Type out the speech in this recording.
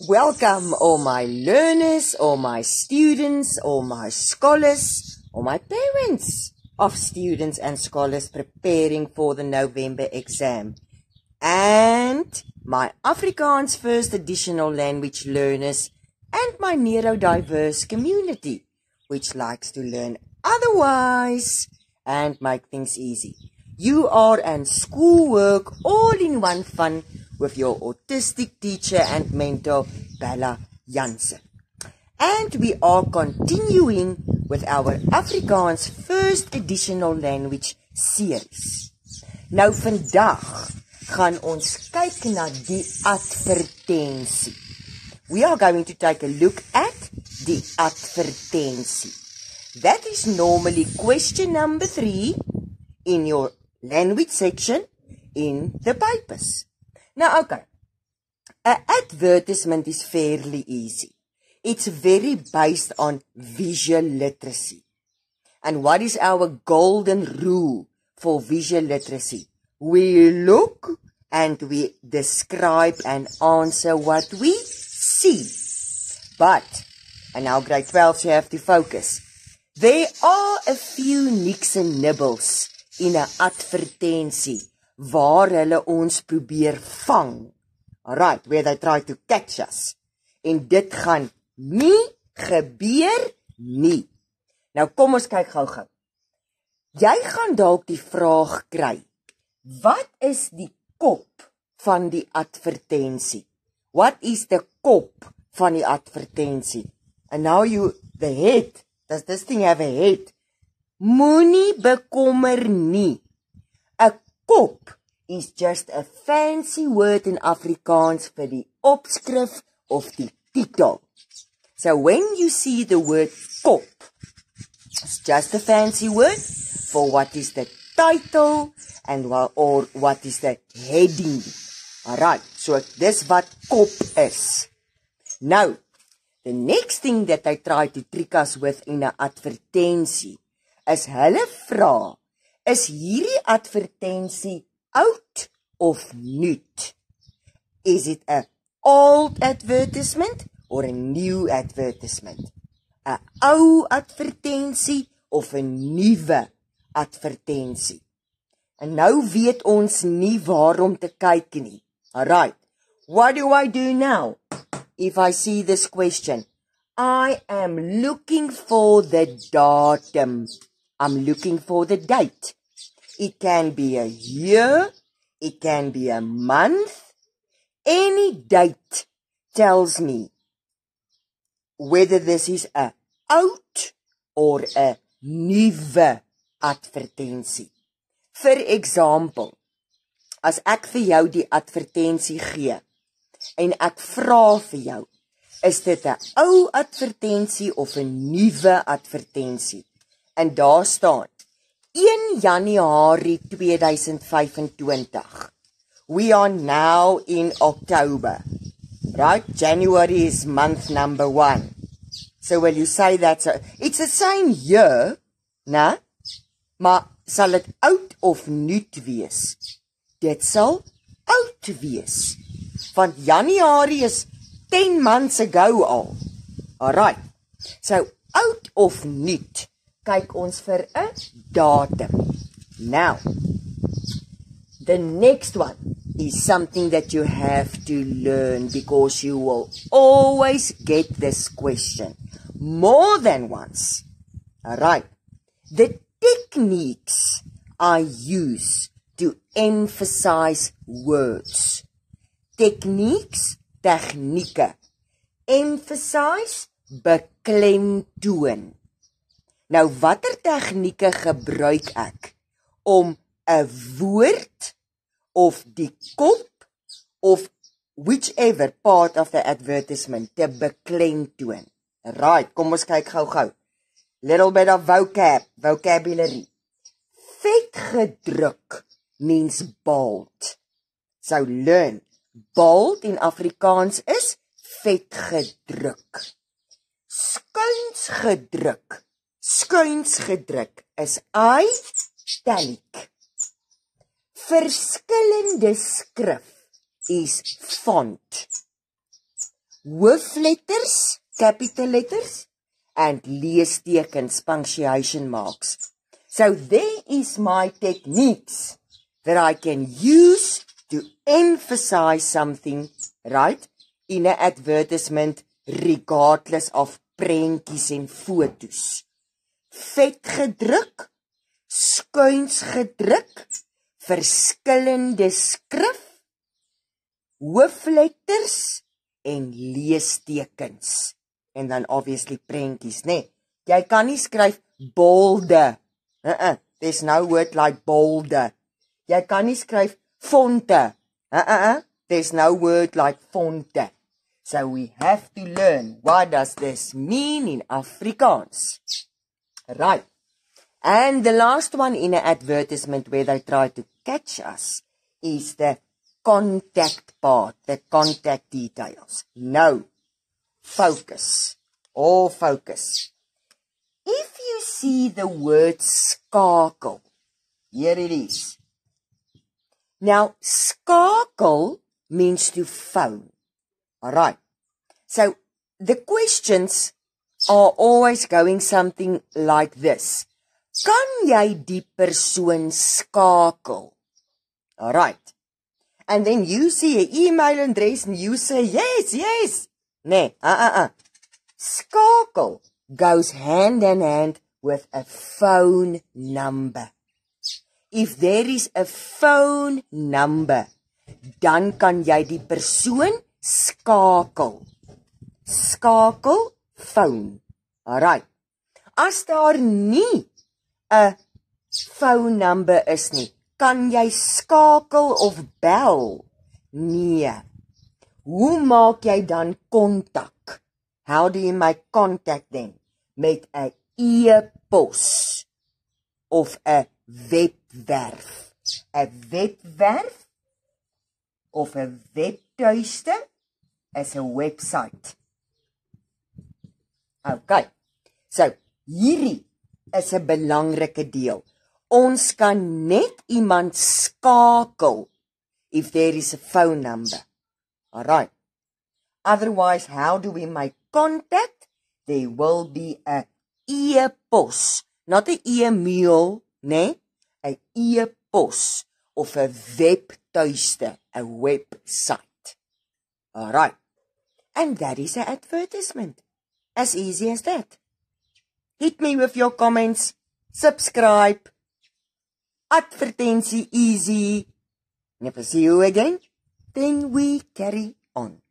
Welcome all my learners, all my students, all my scholars, all my parents of students and scholars preparing for the November exam, and my Afrikaans first additional language learners and my neurodiverse community, which likes to learn otherwise and make things easy. You are in schoolwork all in one fun with your autistic teacher and mentor, Bella Jansen. And we are continuing with our Afrikaans first additional language series. Nou vandag gaan ons kyk na die advertensie. We are going to take a look at the advertensie. That is normally question number 3 in your language section in the papers. Now, okay, an advertisement is fairly easy. It's very based on visual literacy. And what is our golden rule for visual literacy? We look and we describe and answer what we see. But, and now grade 12, you have to focus. There are a few nicks and nibbles in 'n advertensie waar hulle ons probeer vang. Alright, where they try to catch us. En dit gaan nie gebeur nie. Nou kom ons kyk gou-gou. Jy gaan dalk die vraag kry. Wat is die kop van die advertensie? What is the kop van die advertensie? And now the head, does this thing have a head? Moenie bekommer nie. 'n Kop is just a fancy word in Afrikaans vir die opskrif of die titel. So when you see the word kop, it's just a fancy word for what is the title and or what is the heading. Alright, so dis wat kop is. Now, the next thing that I try to trick us with in 'n advertensie is hulle vra, is hierdie advertensie oud of nuut? Is it a old advertisement or a new advertisement? 'n Ou advertensie of 'n nuwe advertensie? En nou weet ons nie waarom te kyk nie. Alright, what do I do now? If I see this question, I am looking for the datum. I'm looking for the date. It can be a year, it can be a month. Any date tells me whether this is a oud or a nuwe advertensie. For example, as ek vir jou die advertensie gee en ek vra vir jou, is dit 'n ou advertensie of 'n nuwe advertensie? En daar staan 1 Januarie 2025. We are now in October. Right? January is month number 1. So will you say that's it's the same year, né? Maar sal dit oud of nuut wees? Dit sal oud wees. Want Januarie is 10 months ago al. Alright. So oud of nuut? Kyk ons vir 'n datum. Now, the next one is something that you have to learn because you will always get this question more than once. Alright. The techniques I use to emphasize words. Techniques, tegnieke. Emphasize, beklemtoon. Nou, watter tegnieke gebruik ek om 'n woord of die kop of whichever part of the advertisement te beklemtoon? Right, kom ons kyk gou-gou. Little bit of vocabulary. Vet gedruk means bold. So learn. Bold in Afrikaans is vet gedruk. Skuins gedruk. Skuins gedruk is italic. Verskillende skrif is font. hoofletters, capital letters, and leestekens, punctuation marks. So there is my techniques that I can use to emphasize something, right, in an advertisement regardless of prentjies en fotos. Vet gedruk, skuins gedruk, verskillende skrif, hoofletters en leestekens. En dan obviously prentjies, né? Jy kan nie skryf bolde. There's no word like bolde. Jy kan nie skryf fonte. There's no word like fonte. So we have to learn what does this mean in Afrikaans. Right. And the last one in an advertisement where they try to catch us is the contact part, the contact details. No. Focus. All focus. If you see the word skakel, here it is. Now, skakel means to phone. Alright. So, the questions are always going something like this. Kan jy die persoon skakel? Alright. And then you see an email address and you say, yes, yes. Nee, Skakel goes hand in hand with a phone number. If there is a phone number, dan kan jy die persoon skakel. Skakel, phone. Alright. As daar nie 'n phone number is nie, kan jy skakel of bel? Nee. Hoe maak jy dan kontak? How do you make contact then? Met 'n e-pos of 'n webwerf. 'n Webwerf of 'n webtuiste is 'n website. Okay. So, hierdie is 'n belangrike deel. Ons kan net iemand skakel if there is a phone number. Alright. Otherwise, how do we make contact? There will be a e-pos, not a e-mail, nee, a e-pos of a webtuiste, a website. Alright. And that is an advertisement. As easy as that. Hit me with your comments, subscribe, advertensie easy. And if I see you again, then we carry on.